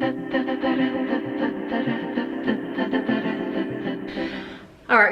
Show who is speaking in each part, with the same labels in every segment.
Speaker 1: Alright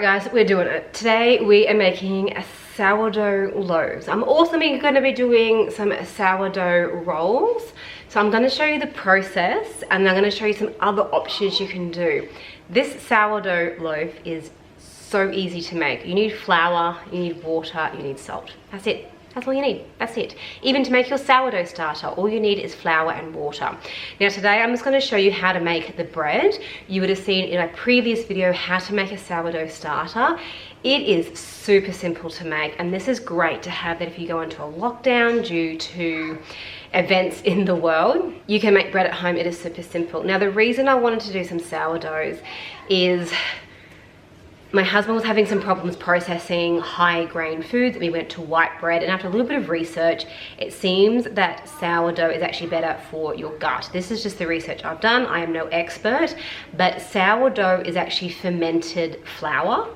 Speaker 1: guys, we're doing it. Today we are making a sourdough loaves. I'm also going to be doing some sourdough rolls. So I'm going to show you the process and I'm going to show you some other options you can do. This sourdough loaf is so easy to make. You need flour, you need water, you need salt. That's it. That's all you need. That's it. Even to make your sourdough starter, all you need is flour and water. Now today I'm just going to show you how to make the bread. You would have seen in a previous video how to make a sourdough starter. It is super simple to make, and this is great to have that if you go into a lockdown due to events in the world. You can make bread at home. It is super simple. Now the reason I wanted to do some sourdoughs is my husband was having some problems processing high grain foods, and we went to white bread, and after a little bit of research, it seems that sourdough is actually better for your gut. This is just the research I've done. I am no expert, but sourdough is actually fermented flour.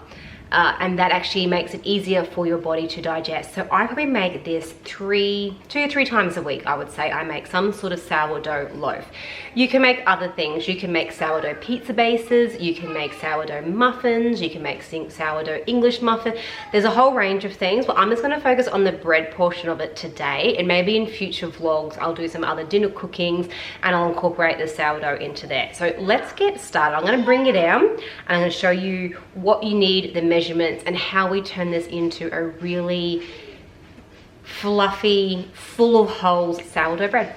Speaker 1: And that actually makes it easier for your body to digest. So I probably make this 2 to 3 times a week. I would say I make some sort of sourdough loaf. You can make other things. You can make sourdough pizza bases, you can make sourdough muffins, you can make sourdough English muffin. There's a whole range of things, but I'm just going to focus on the bread portion of it today, and maybe in future vlogs I'll do some other dinner cookings and I'll incorporate the sourdough into there. So let's get started. I'm going to bring it down and I'm going to show you what you need, the measurements, and how we turn this into a really fluffy, full of holes sourdough bread.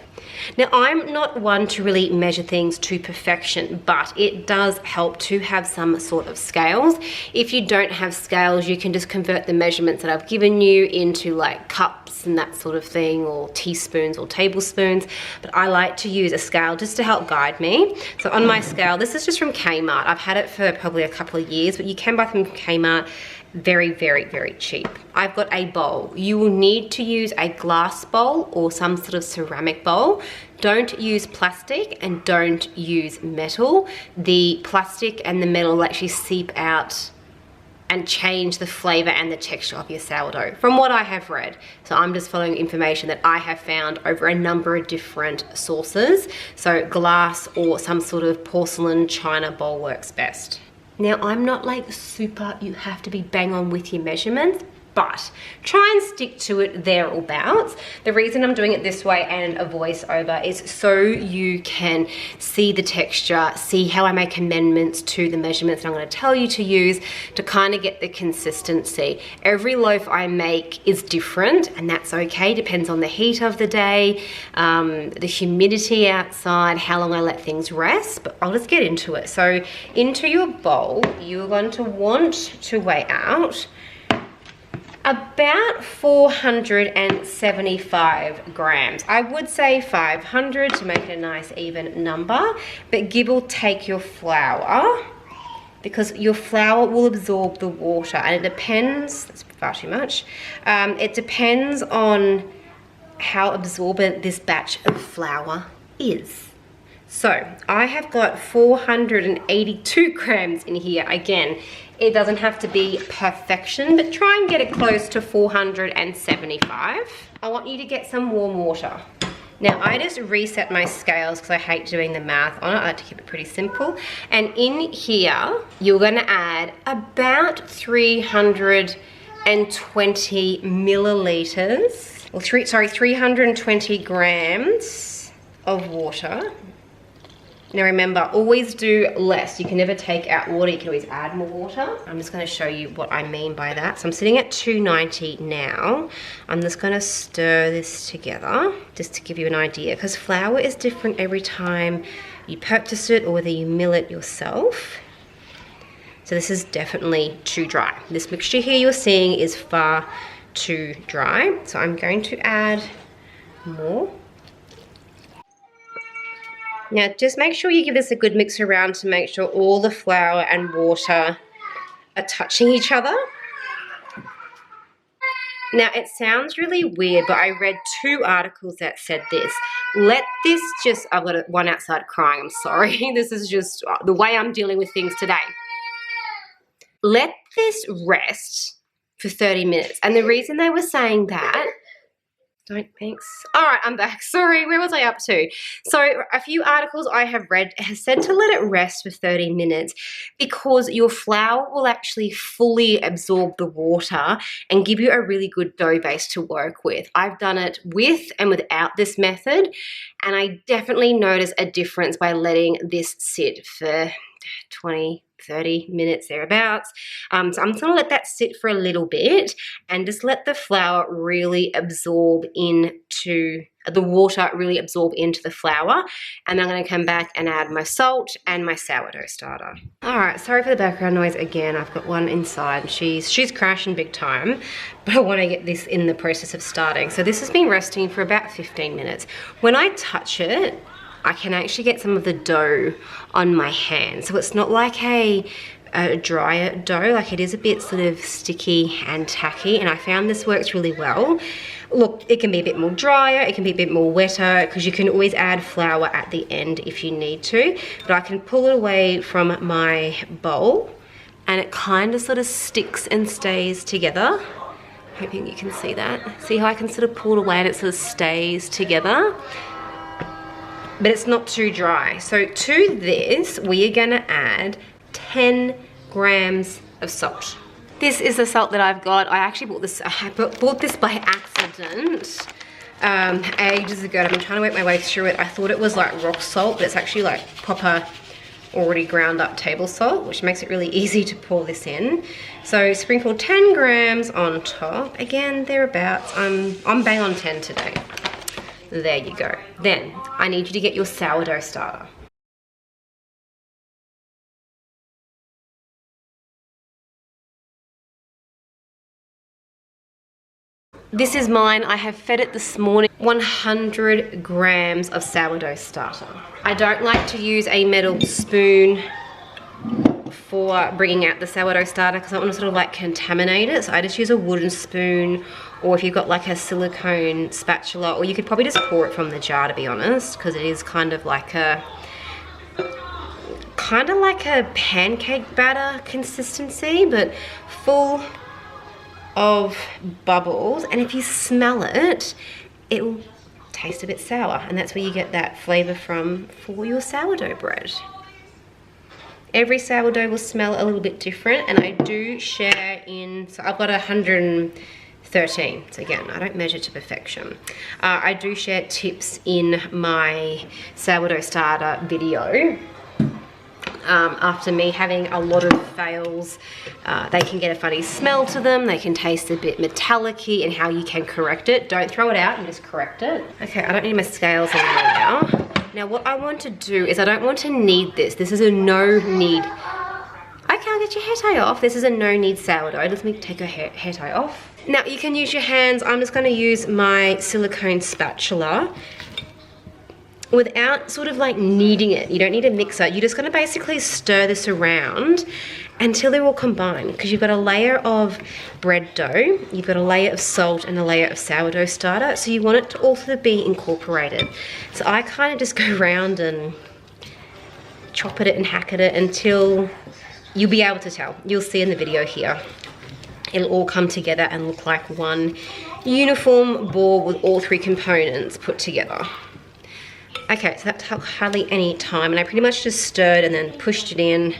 Speaker 1: Now I'm not one to really measure things to perfection, but it does help to have some sort of scales. If you don't have scales, you can just convert the measurements that I've given you into like cups and that sort of thing, or teaspoons or tablespoons, but I like to use a scale just to help guide me. So on my scale, this is just from Kmart. I've had it for probably a couple of years, but you can buy them from Kmart. Very, very, very cheap. I've got a bowl. You will need to use a glass bowl or some sort of ceramic bowl. Don't use plastic and don't use metal. The plastic and the metal will actually seep out and change the flavor and the texture of your sourdough, from what I have read. So I'm just following information that I have found over a number of different sources. So glass or some sort of porcelain china bowl works best. Now I'm not like super, you have to be bang on with your measurements, but try and stick to it thereabouts. The reason I'm doing it this way and a voiceover is so you can see the texture, see how I make amendments to the measurements I'm going to tell you to use to kind of get the consistency. Every loaf I make is different, and that's okay. Depends on the heat of the day, the humidity outside, how long I let things rest, but I'll just get into it. So into your bowl, you're going to want to weigh out about 475 grams. I would say 500 to make it a nice even number, but give or take your flour, because your flour will absorb the water, and it depends, that's far too much, it depends on how absorbent this batch of flour is. So I have got 482 grams in here. Again, it doesn't have to be perfection, but try and get it close to 475. I want you to get some warm water. Now I just reset my scales because I hate doing the math on it. I like to keep it pretty simple. And in here, you're gonna add about 320 milliliters, or 320 grams of water. Now remember, always do less. You can never take out water, you can always add more water. I'm just gonna show you what I mean by that. So I'm sitting at 290 now. I'm just gonna stir this together, just to give you an idea, because flour is different every time you purchase it or whether you mill it yourself. So this is definitely too dry. This mixture here you're seeing is far too dry. So I'm going to add more. Now just make sure you give this a good mix around to make sure all the flour and water are touching each other. Now it sounds really weird, but I read 2 articles that said this. Let this just, I've got one outside crying, I'm sorry. This is just the way I'm dealing with things today. Let this rest for 30 minutes. And the reason they were saying that Don't, thanks. All right, I'm back. Sorry, where was I up to? So a few articles I have read has said to let it rest for 30 minutes because your flour will actually fully absorb the water and give you a really good dough base to work with. I've done it with and without this method, and I definitely notice a difference by letting this sit for 20-30 minutes thereabouts. So I'm just going to let that sit for a little bit and just let the flour really absorb into the water, really absorb into the flour. And I'm going to come back and add my salt and my sourdough starter. All right, sorry for the background noise again. I've got one inside. She's crashing big time, but I want to get this in the process of starting. So this has been resting for about 15 minutes. When I touch it, I can actually get some of the dough on my hand. So it's not like a drier dough, like it is a bit sort of sticky and tacky, and I found this works really well. Look, it can be a bit more drier, it can be a bit more wetter, because you can always add flour at the end if you need to, but I can pull it away from my bowl and it kind of sort of sticks and stays together. Hoping you can see that. See how I can sort of pull it away and it sort of stays together? But it's not too dry. So to this, we are gonna add 10 grams of salt. This is the salt that I've got. I actually bought this by accident ages ago. I've been trying to work my way through it. I thought it was like rock salt, but it's actually like proper already ground up table salt, which makes it really easy to pour this in. So sprinkle 10 grams on top. Again, thereabouts. I'm bang on 10 today. There you go. Then I need you to get your sourdough starter. This is mine. I have fed it this morning 100 grams of sourdough starter. I don't like to use a metal spoon for bringing out the sourdough starter because I don't want to sort of like contaminate it. So I just use a wooden spoon, or if you've got like a silicone spatula, or you could probably just pour it from the jar, to be honest, because it is kind of like a pancake batter consistency, but full of bubbles. And if you smell it, it will taste a bit sour, and that's where you get that flavor from for your sourdough bread. Every sourdough will smell a little bit different, and I do share in, so I've got 113. So again, I don't measure to perfection. I do share tips in my sourdough starter video. After me having a lot of fails, they can get a funny smell to them, they can taste a bit metallic-y, and how you can correct it. Don't throw it out, you just correct it. Okay, I don't need my scales anymore now. Now what I want to do is I don't want to knead this. This is a no knead. I can't get your hair tie off. This is a no knead sourdough. Let me take her hair tie off. Now you can use your hands. I'm just going to use my silicone spatula without sort of like kneading it. You don't need a mixer. You're just going to basically stir this around until they're all combined, because you've got a layer of bread dough, you've got a layer of salt and a layer of sourdough starter, so you want it to also be incorporated. So I kind of just go around and chop at it and hack at it until you'll be able to tell. You'll see in the video here. It'll all come together and look like one uniform ball with all three components put together. Okay, so that took hardly any time, and I pretty much just stirred and then pushed it in,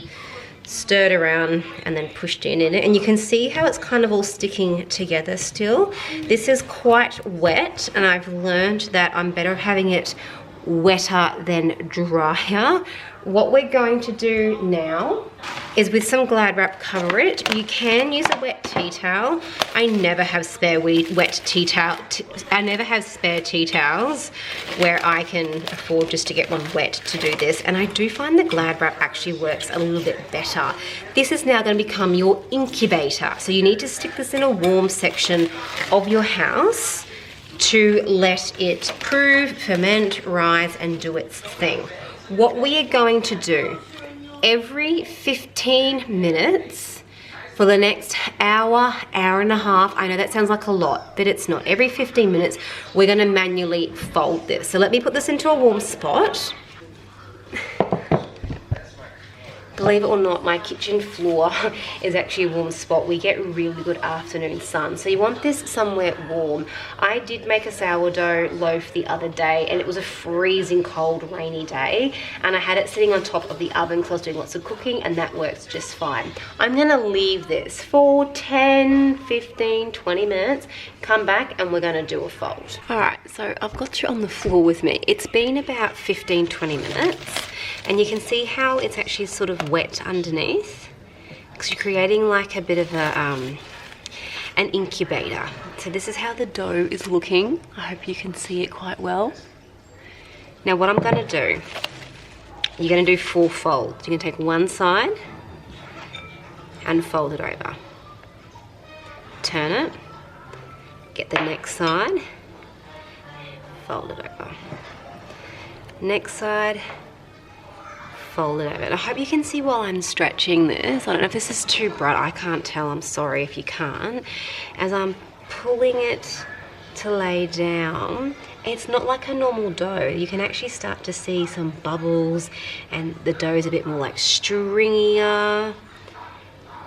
Speaker 1: stirred around and then pushed it in it, and you can see how it's kind of all sticking together still. This is quite wet, and I've learned that I'm better having it wetter than drier. What we're going to do now is, with some Glad wrap, cover it. You can use a wet tea towel. I never have spare I never have spare tea towels where I can afford just to get one wet to do this, and I do find the Glad wrap actually works a little bit better. This is now going to become your incubator, so you need to stick this in a warm section of your house to let it prove, ferment, rise, and do its thing. What we are going to do, every 15 minutes for the next hour, hour and a half, I know that sounds like a lot, but it's not. Every 15 minutes, we're gonna manually fold this. So let me put this into a warm spot. Believe it or not, my kitchen floor is actually a warm spot. We get really good afternoon sun, so you want this somewhere warm. I did make a sourdough loaf the other day, and it was a freezing cold, rainy day, and I had it sitting on top of the oven because I was doing lots of cooking, and that works just fine. I'm gonna leave this for 10, 15, 20 minutes, come back, and we're gonna do a fold. All right, so I've got you on the floor with me. It's been about 15, 20 minutes. And you can see how it's actually sort of wet underneath because you're creating like a bit of a an incubator. So this is how the dough is looking. I hope you can see it quite well. Now what I'm going to do, you're going to do 4 folds. You're going to take one side and fold it over. Turn it, get the next side, fold it over. Next side, fold it over. And I hope you can see while I'm stretching this. I don't know if this is too bright. I can't tell. I'm sorry if you can't. As I'm pulling it to lay down, it's not like a normal dough. You can actually start to see some bubbles, and the dough is a bit more like stringier.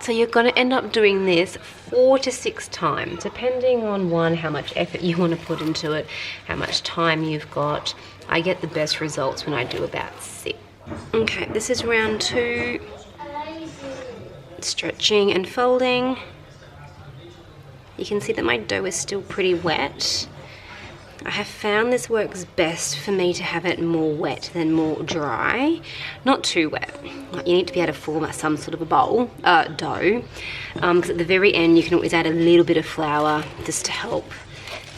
Speaker 1: So you're going to end up doing this 4 to 6 times, depending on one, how much effort you want to put into it, how much time you've got. I get the best results when I do about 6. Okay, this is round 2, stretching and folding. You can see that my dough is still pretty wet. I have found this works best for me to have it more wet than more dry. Not too wet. Like you need to be able to form some sort of a bowl, dough. Because at the very end you can always add a little bit of flour just to help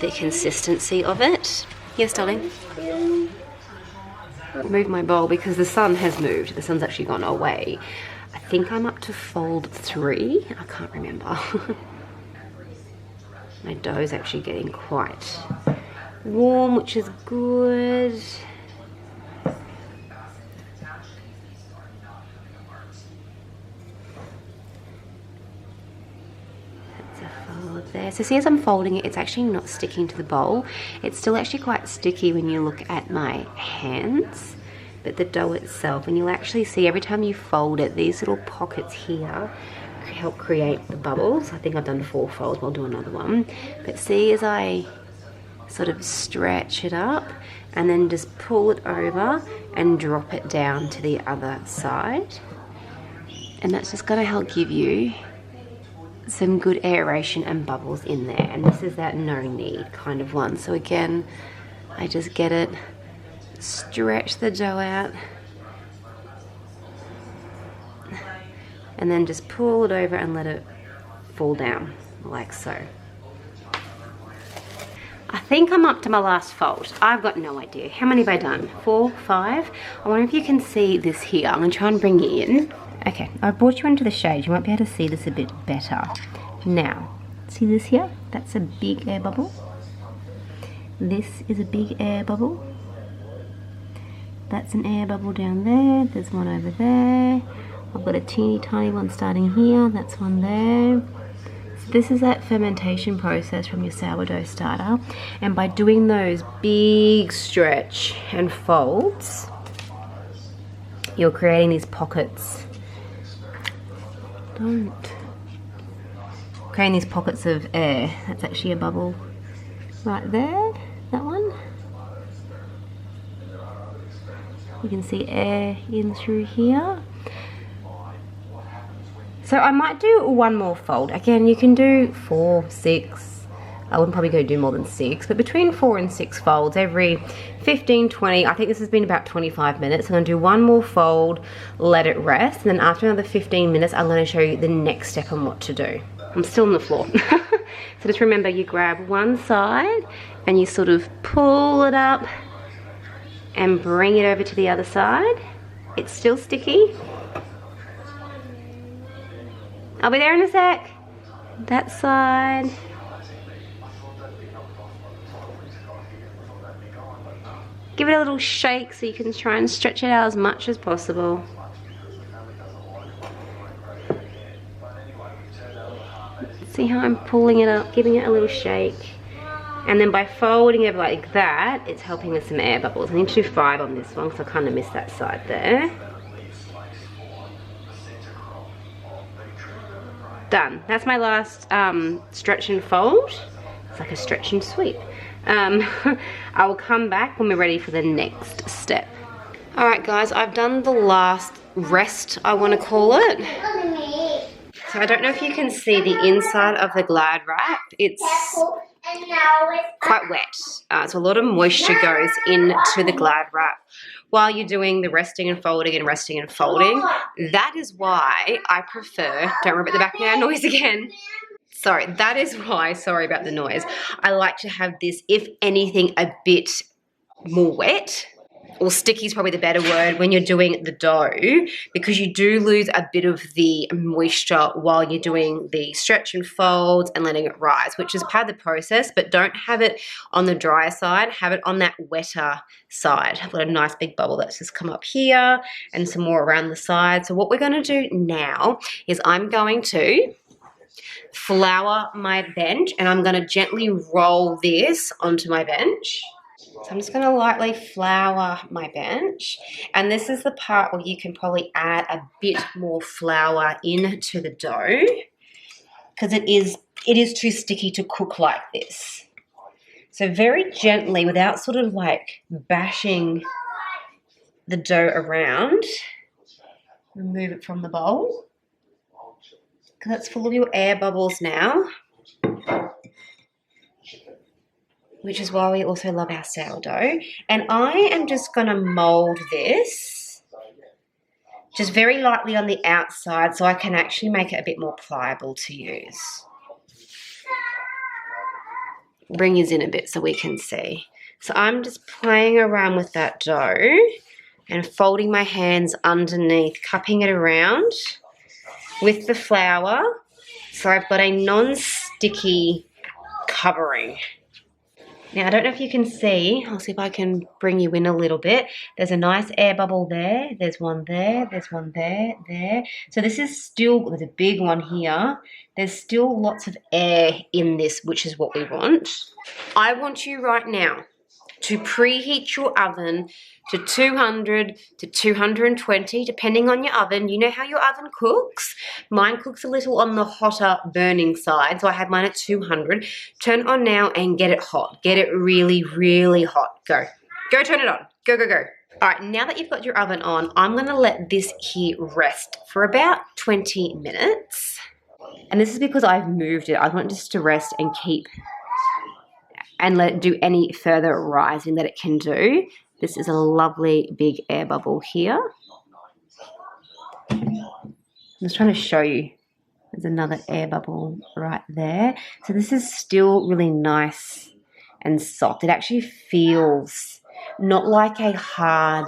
Speaker 1: the consistency of it. Yes, darling? Move my bowl because the sun has moved. The sun's actually gone away. I think I'm up to fold 3. I can't remember. My dough is actually getting quite warm, which is good. That's a fold there. So see, as I'm folding it, it's actually not sticking to the bowl. It's still actually quite sticky when you look at my hands, but the dough itself, and you'll actually see every time you fold it, these little pockets here help create the bubbles. I think I've done 4 folds. I'll do another one. But see, as I sort of stretch it up and then just pull it over and drop it down to the other side, and that's just going to help give you some good aeration and bubbles in there. And this is that no knead kind of one. So again, I just get it, stretch the dough out, and then just pull it over and let it fall down like so. I think I'm up to my last fold. I've got no idea. How many have I done? 4, 5? I wonder if you can see this here. I'm gonna try and bring it in. Okay, I brought you into the shade. You might be able to see this a bit better. Now, see this here? That's a big air bubble. This is a big air bubble. That's an air bubble down there. There's one over there. I've got a teeny tiny one starting here. That's one there. So this is that fermentation process from your sourdough starter. And by doing those big stretch and folds, you're creating these pockets. Creating these pockets of air. That's actually a bubble right there. That one. You can see air in through here. So I might do one more fold. Again, you can do 4, 6. I wouldn't probably go do more than 6, but between 4 and 6 folds every 15, 20. I think this has been about 25 minutes. I'm gonna do one more fold, let it rest, and then after another 15 minutes, I'm gonna show you the next step on what to do. I'm still on the floor. So just remember, you grab one side and you sort of pull it up and bring it over to the other side. It's still sticky. I'll be there in a sec. That side. Give it a little shake so you can try and stretch it out as much as possible. See how I'm pulling it up, giving it a little shake. And then by folding it like that, it's helping with some air bubbles. I need to do 5 on this one because I kind of missed that side there. done. That's my last stretch and fold. It's like a stretch and sweep. I will come back when we're ready for the next step. All right, guys, I've done the last rest, I want to call it. So I don't know if you can see the inside of the Glad wrap. It's quite wet. So a lot of moisture goes into the Glad wrap while you're doing the resting and folding and resting and folding. That is why I prefer, don't worry about the background noise again. Sorry, that is why, sorry about the noise. I like to have this, if anything, a bit more wet. Or sticky is probably the better word when you're doing the dough, because you do lose a bit of the moisture while you're doing the stretch and folds and letting it rise, which is part of the process, but don't have it on the drier side, have it on that wetter side. I've got a nice big bubble that's just come up here and some more around the side. So what we're going to do now is I'm going to flour my bench and I'm going to gently roll this onto my bench. So I'm just going to lightly flour my bench, and this is the part where you can probably add a bit more flour into the dough because it is too sticky to cook like this. So very gently, without sort of like bashing the dough around, remove it from the bowl because it's full of your air bubbles now. Which is why we also love our sourdough. And I am just going to mold this just very lightly on the outside so I can actually make it a bit more pliable to use. Bring yours in a bit so we can see. So I'm just playing around with that dough and folding my hands underneath, cupping it around with the flour so I've got a non-sticky covering. Now, I don't know if you can see, I'll see if I can bring you in a little bit. There's a nice air bubble there. There's one there. There's one there, there. So this is still, there's a big one here. There's still lots of air in this, which is what we want. I want you right now to preheat your oven to 200 to 220, depending on your oven. You know how your oven cooks. Mine cooks a little on the hotter burning side, so I have mine at 200. Turn it on now and get it hot. Get it really, really hot. Go. Go turn it on. Go, go, go. All right, now that you've got your oven on, I'm gonna let this here rest for about 20 minutes. And this is because I've moved it. I want this to rest and keep and let it do any further rising that it can do. This is a lovely big air bubble here. I'm just trying to show you. There's another air bubble right there. So this is still really nice and soft. It actually feels not like a hard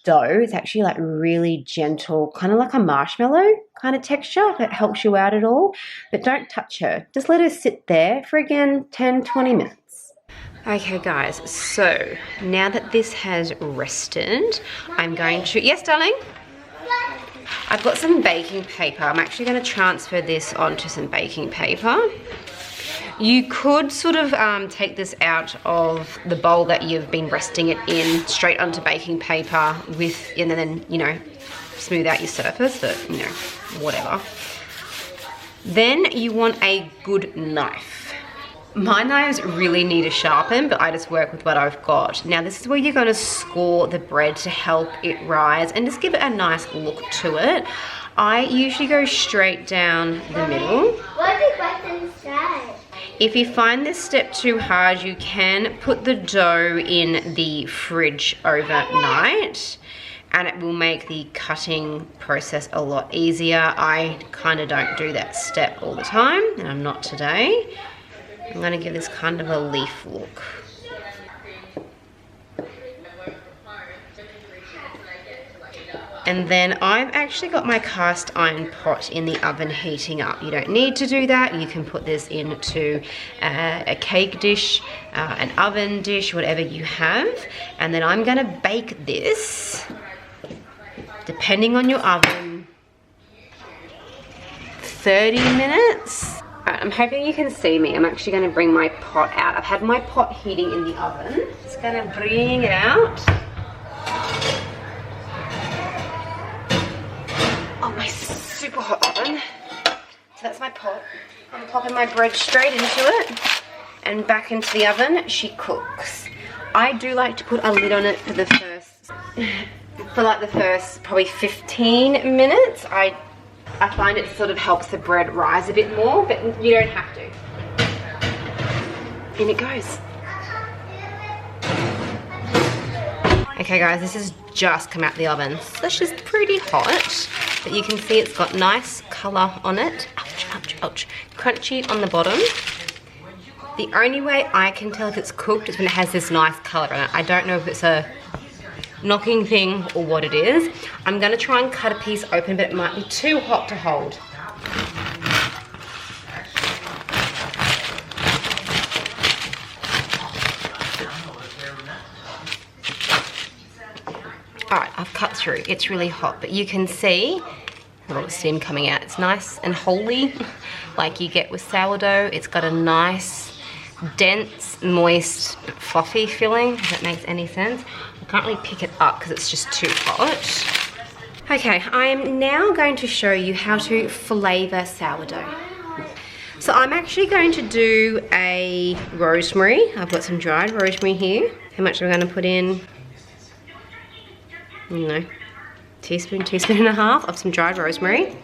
Speaker 1: dough. It's actually like really gentle, kind of like a marshmallow kind of texture, if it helps you out at all. But don't touch her. Just let her sit there for, again, 10, 20 minutes. Okay guys, so now that this has rested, I'm going to, yes darling? I've got some baking paper. I'm actually going to transfer this onto some baking paper. You could sort of take this out of the bowl that you've been resting it in straight onto baking paper with, and then, you know, smooth out your surface, but, you know, whatever. Then you want a good knife. My knives really need to sharpen, but I just work with what I've got. Now this is where you're going to score the bread to help it rise and just give it a nice look to it. I usually go straight down the middle.
Speaker 2: What is button inside?
Speaker 1: If you find this step too hard, you can put the dough in the fridge overnight and it will make the cutting process a lot easier. I kind of don't do that step all the time, and I'm not today. I'm going to give this kind of a leaf look. And then I've actually got my cast iron pot in the oven heating up. You don't need to do that. You can put this into a cake dish, an oven dish, whatever you have. And then I'm going to bake this, depending on your oven, 30 minutes. I'm hoping you can see me. I'm actually going to bring my pot out. I've had my pot heating in the oven. Just going to bring it out. Oh, my super hot oven. So that's my pot. popping my bread straight into it and back into the oven. She cooks. I do like to put a lid on it for the first, probably 15 minutes. I find it sort of helps the bread rise a bit more, but you don't have to. In it goes. Okay guys, this has just come out the oven. So it's just pretty hot, but you can see it's got nice colour on it. Ouch, ouch, ouch. Crunchy on the bottom. The only way I can tell if it's cooked is when it has this nice colour on it. I don't know if it's a knocking thing or what it is. I'm gonna try and cut a piece open, but it might be too hot to hold. Alright, I've cut through. It's really hot, but you can see a lot of steam coming out. It's nice and holy, like you get with sourdough. It's got a nice, dense, moist, fluffy filling, if that makes any sense. I can't really pick it up because it's just too hot. Okay, I am now going to show you how to flavour sourdough. So I'm actually going to do a rosemary. I've got some dried rosemary here. How much am I going to put in? Teaspoon and a half of some dried rosemary.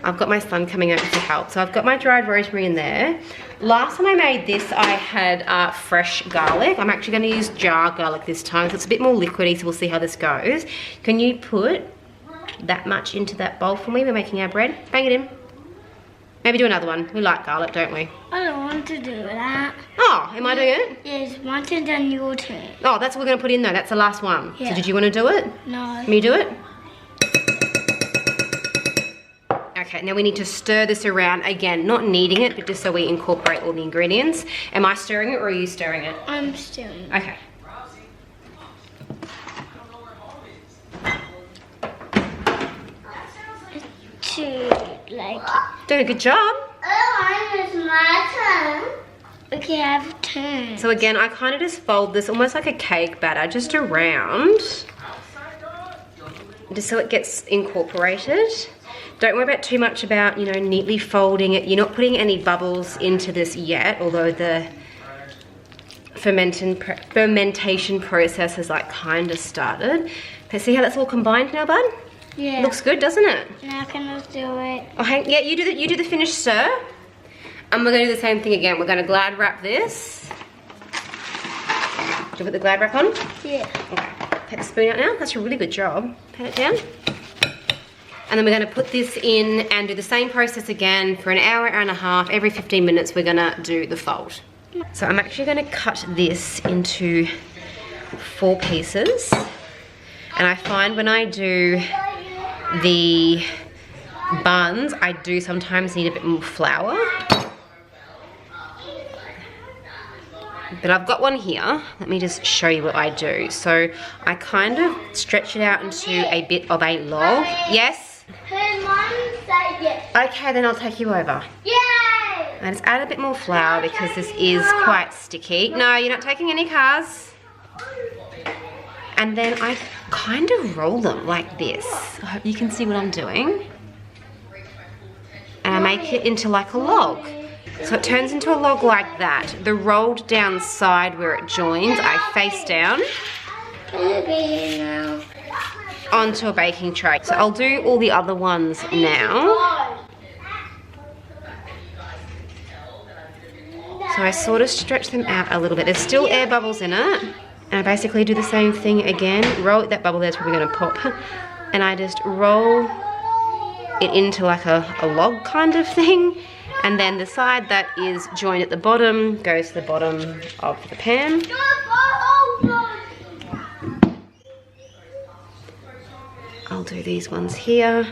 Speaker 1: I've got my son coming over to help, so I've got my dried rosemary in there. Last time I made this, I had fresh garlic. I'm actually going to use jar garlic this time, so it's a bit more liquidy, so we'll see how this goes. Can you put that much into that bowl for me? We're making our bread. Bang it in. Maybe do another one. We like garlic, don't we?
Speaker 2: I don't want to do that.
Speaker 1: Oh, am I doing it?
Speaker 2: Yes, once and then your turn.
Speaker 1: Oh, that's what we're going to put in though. That's the last one.
Speaker 2: Yeah.
Speaker 1: So did you want to do it?
Speaker 2: No.
Speaker 1: Can you do it? Okay, now we need to stir this around again, not kneading it, but just so we incorporate all the ingredients. Am I stirring it or are you stirring it?
Speaker 2: I'm stirring.
Speaker 1: Okay.
Speaker 2: To like it.
Speaker 1: Doing a good job.
Speaker 2: Oh, it's my turn. Okay, I have a turn.
Speaker 1: So again, I kind of just fold this almost like a cake batter, just around, just so it gets incorporated. Don't worry about too much about, you know, neatly folding it. You're not putting any bubbles into this yet, although the fermentation process has like kind of started. Okay, see how that's all combined now, bud?
Speaker 2: Yeah.
Speaker 1: Looks good, doesn't it?
Speaker 2: Now can I do it?
Speaker 1: Oh, hang, yeah, you do the finished stir. And we're gonna do the same thing again. We're gonna glad wrap this. Do you put the glad wrap on?
Speaker 2: Yeah.
Speaker 1: Okay, take the spoon out now. That's a really good job. Pat it down. And then we're gonna put this in and do the same process again for an hour, hour and a half. Every 15 minutes, we're gonna do the fold. So I'm actually gonna cut this into 4 pieces. And I find when I do the buns, I do sometimes need a bit more flour. But I've got one here. Let me just show you what I do. So I kind of stretch it out into a bit of a log. Yes?
Speaker 2: Her mom said yes.
Speaker 1: Okay, then I'll take you over.
Speaker 2: Yay!
Speaker 1: I just add a bit more flour because this is quite sticky. No, you're not taking any cars. And then I kind of roll them like this. I hope you can see what I'm doing. And I make it into like a log. So it turns into a log like that. The rolled down side where it joins, I face down onto a baking tray. So I'll do all the other ones now. So I sort of stretch them out a little bit. There's still air bubbles in it. And I basically do the same thing again. Roll that bubble there's probably gonna pop. And I just roll it into like a log kind of thing. And then the side that is joined at the bottom goes to the bottom of the pan. I'll do these ones here.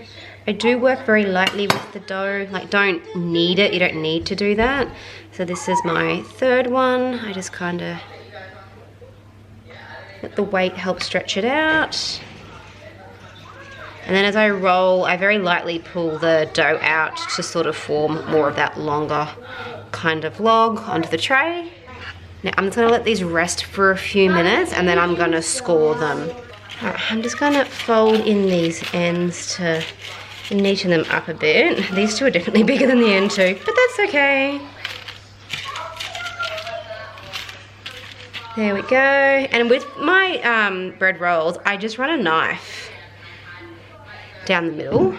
Speaker 1: I do work very lightly with the dough. Like, don't knead it, you don't need to do that. So this is my third one. I just kind of let the weight help stretch it out. And then as I roll, I very lightly pull the dough out to sort of form more of that longer kind of log onto the tray. Now I'm just gonna let these rest for a few minutes and then I'm gonna score them. Right, I'm just gonna fold in these ends to neaten them up a bit. These two are definitely bigger than the end two, but that's okay. There we go. And with my bread rolls, I just run a knife down the middle.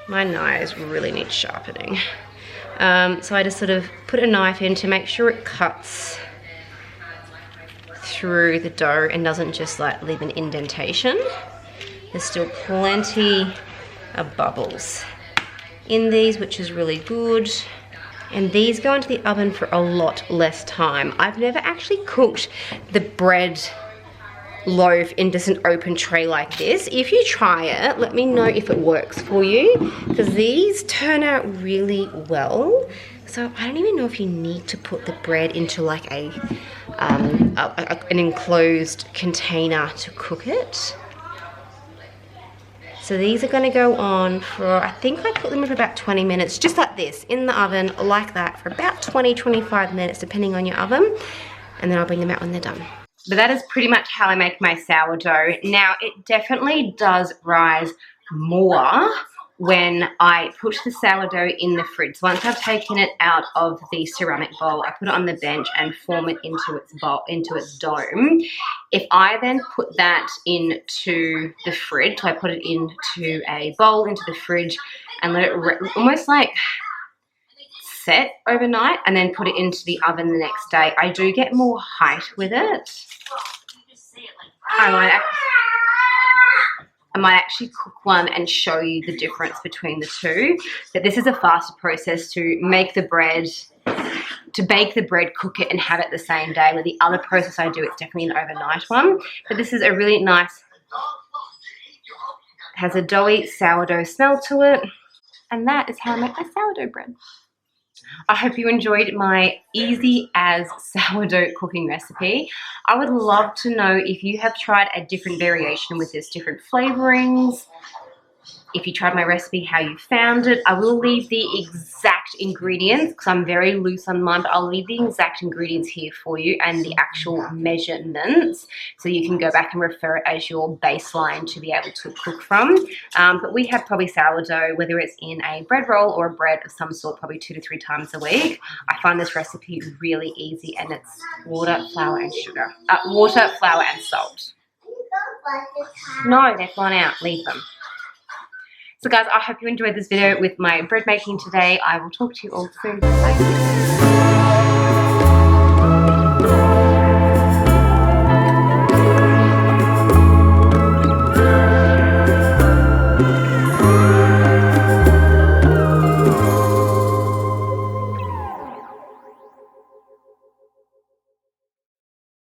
Speaker 1: My knives really need sharpening. So I just sort of put a knife in to make sure it cuts through the dough and doesn't just like leave an indentation. There's still plenty of bubbles in these, which is really good. And these go into the oven for a lot less time. I've never actually cooked the bread loaf in just an open tray like this. If you try it, let me know if it works for you, because these turn out really well. So I don't even know if you need to put the bread into like an enclosed container to cook it. So these are gonna go on for, I think I put them in for about 20 minutes, just like this, in the oven, like that, for about 20-25 minutes, depending on your oven. And then I'll bring them out when they're done. But that is pretty much how I make my sourdough. Now, it definitely does rise more when I put the sourdough in the fridge. So once I've taken it out of the ceramic bowl, I put it on the bench and form it into its bowl, into its dome. If I then put that into the fridge, so I put it into a bowl, into the fridge, and let it almost like set overnight, and then put it into the oven the next day, I do get more height with it. I might actually cook one and show you the difference between the two. But this is a faster process to make the bread, to bake the bread, cook it, and have it the same day. With the other process I do, it's definitely an overnight one. But this is a really nice, has a doughy sourdough smell to it. And that is how I make my sourdough bread. I hope you enjoyed my easy as sourdough cooking recipe. I would love to know if you have tried a different variation with this, different flavorings. If you tried my recipe, how you found it. I will leave the exact ingredients, because I'm very loose on mine, but I'll leave the exact ingredients here for you and the actual measurements, so you can go back and refer it as your baseline to be able to cook from. But we have probably sourdough, whether it's in a bread roll or a bread of some sort, probably 2 to 3 times a week. I find this recipe really easy, and it's water, flour, and sugar. Water, flour, and salt. No, they've gone out. Leave them. So guys, I hope you enjoyed this video with my bread making today. I will talk to you all soon. Bye.